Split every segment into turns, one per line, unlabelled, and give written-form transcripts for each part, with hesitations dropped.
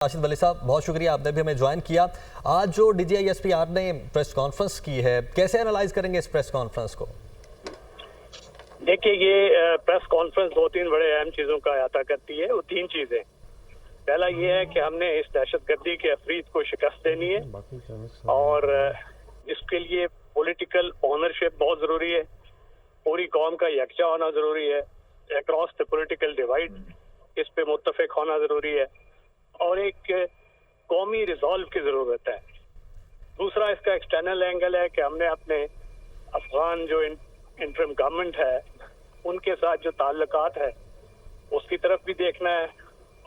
राशिद वली साहब, बहुत शुक्रिया, आपने भी हमें ज्वाइन किया। आज जो DGISPR ने प्रेस कॉन्फ्रेंस की है, कैसे एनालाइज करेंगे इस प्रेस कॉन्फ्रेंस को?
देखिए, ये प्रेस कॉन्फ्रेंस दो तीन बड़े अहम चीजों का अहाता करती है। वो तीन चीजें, पहला ये है कि हमने इस दहशतगर्दी के अफरीद को शिकस्त देनी है और इसके लिए पॉलिटिकल ओनरशिप बहुत जरूरी है। पूरी कौम का यकजा होना जरूरी है। अक्रॉस द पॉलिटिकल डिवाइड इस पे मुत्तफिक होना जरूरी है और एक कौमी रिजॉल्व की जरूरत है। दूसरा इसका एक्सटर्नल एंगल है कि हमने अपने अफगान जो इंटरिम गवर्नमेंट है उनके साथ जो ताल्लुकात है उसकी तरफ भी देखना है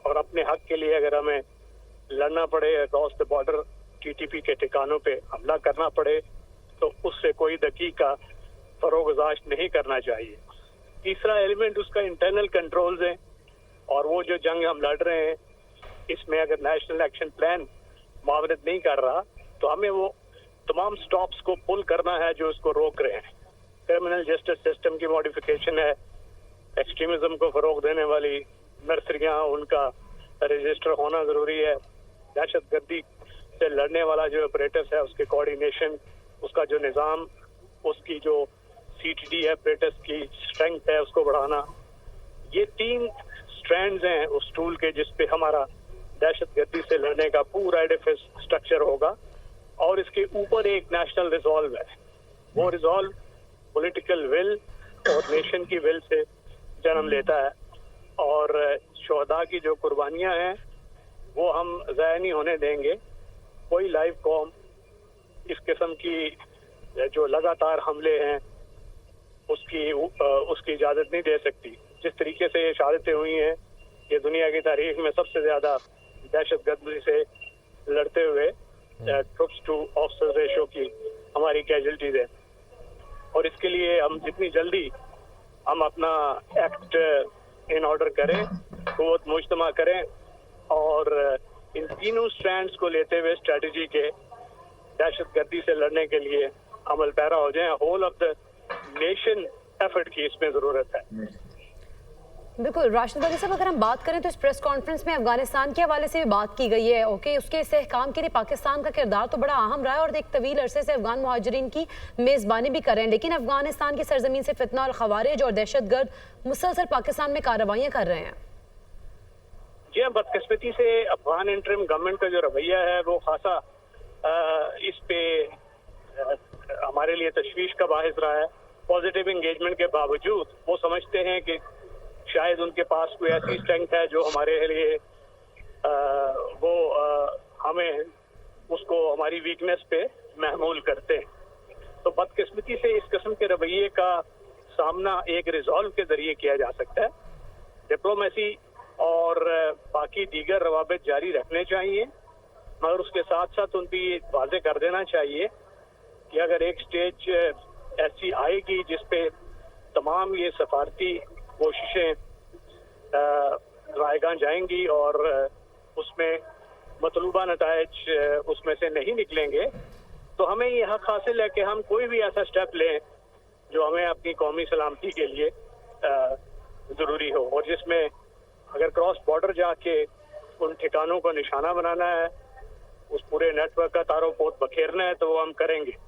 और अपने हक के लिए अगर हमें लड़ना पड़े, अक्रॉस द बॉर्डर TTP के ठिकानों पे हमला करना पड़े तो उससे कोई दकीका फरोगजाश नहीं करना चाहिए। तीसरा एलिमेंट उसका इंटरनल कंट्रोल्स है और वो जो जंग हम लड़ रहे हैं इसमें अगर नेशनल एक्शन प्लान मावनत नहीं कर रहा तो हमें वो तमाम स्टॉप्स को पुल करना है जो इसको रोक रहे हैं। क्रिमिनल जस्टिस सिस्टम की मॉडिफिकेशन है, एक्सट्रीमिज्म को फरोग देने वाली नर्सरियां उनका रजिस्टर होना जरूरी है, दहशतगर्दी से लड़ने वाला जो ऑपरेटर्स है उसके कोऑर्डिनेशन, उसका जो निज़ाम, उसकी जो CTD है ऑपरेटर्स की स्ट्रेंथ है उसको बढ़ाना। ये तीन स्ट्रैंड्स हैं उस टूल के जिस पे हमारा दहशतगर्दी से लड़ने का पूरा एडिफिस स्ट्रक्चर होगा और इसके ऊपर एक नेशनल रिजॉल्व है। वो रिजॉल्व पॉलिटिकल विल और नेशन की विल से जन्म लेता है और शोहदा की जो कुर्बानियां हैं वो हम ज़ाया नहीं होने देंगे। कोई लाइव कौम इस किस्म की जो लगातार हमले हैं उसकी इजाज़त नहीं दे सकती। जिस तरीके से ये शहादतें हुई हैं, ये दुनिया की तारीख में सबसे ज़्यादा दहशतगर्दी से लड़ते हुए ट्रुप्स टू ऑफिसर रेशो की हमारी कैजुअल्टीज है और इसके लिए हम जितनी जल्दी हम अपना एक्ट इन ऑर्डर करें, क़ुव्वत मुज्तमा करें और इन तीनों स्ट्रैंड्स को लेते हुए स्ट्रेटजी के दहशतगर्दी से लड़ने के लिए अमल पैरा हो जाए। Whole of the nation effort की इसमें ज़रूरत है।
बिल्कुल राशिद वली साहब, अगर हम बात करें तो इस प्रेस कॉन्फ्रेंस में अफगानिस्तान के हवाले से भी बात की गई है। ओके, उसके इस्तेहकाम के लिए पाकिस्तान का किरदार तो बड़ा अहम रहा है और एक तवील अरसे से अफगान मुहाजिरीन की मेज़बानी भी कर रहे हैं, लेकिन अफगानिस्तान की सरजमीन से फितना और खवारिज और दहशतगर्द मुसलसल पाकिस्तान में कार्रवाइयाँ कर रहे हैं।
जी हाँ, बदकिस्मती से अफगान इंटरिम गवर्नमेंट का जो रवैया है वो खासा इस पे हमारे लिए तशवीश का बाहिस रहा है। पॉजिटिव इंगेजमेंट के बावजूद वो समझते हैं कि शायद उनके पास कोई ऐसी स्ट्रेंथ है जो हमारे लिए हमें उसको हमारी वीकनेस पे महमूल करते हैं। तो बदकिस्मती से इस किस्म के रवैये का सामना एक रिजॉल्व के जरिए किया जा सकता है। डिप्लोमेसी और बाकी दीगर रवाबित जारी रखने चाहिए, मगर उसके साथ साथ उनकी वाज़े कर देना चाहिए कि अगर एक स्टेज ऐसी आएगी जिस पे तमाम ये सफारती कोशिशें रायगां जाएंगी और उसमें मतलूबा नताइज उसमें से नहीं निकलेंगे तो हमें ये हक हासिल है कि हम कोई भी ऐसा स्टेप लें जो हमें अपनी कौमी सलामती के लिए ज़रूरी हो और जिसमें अगर क्रॉस बॉर्डर जाके उन ठिकानों को निशाना बनाना है, उस पूरे नेटवर्क का तारो पोत बखेरना है तो वो हम करेंगे।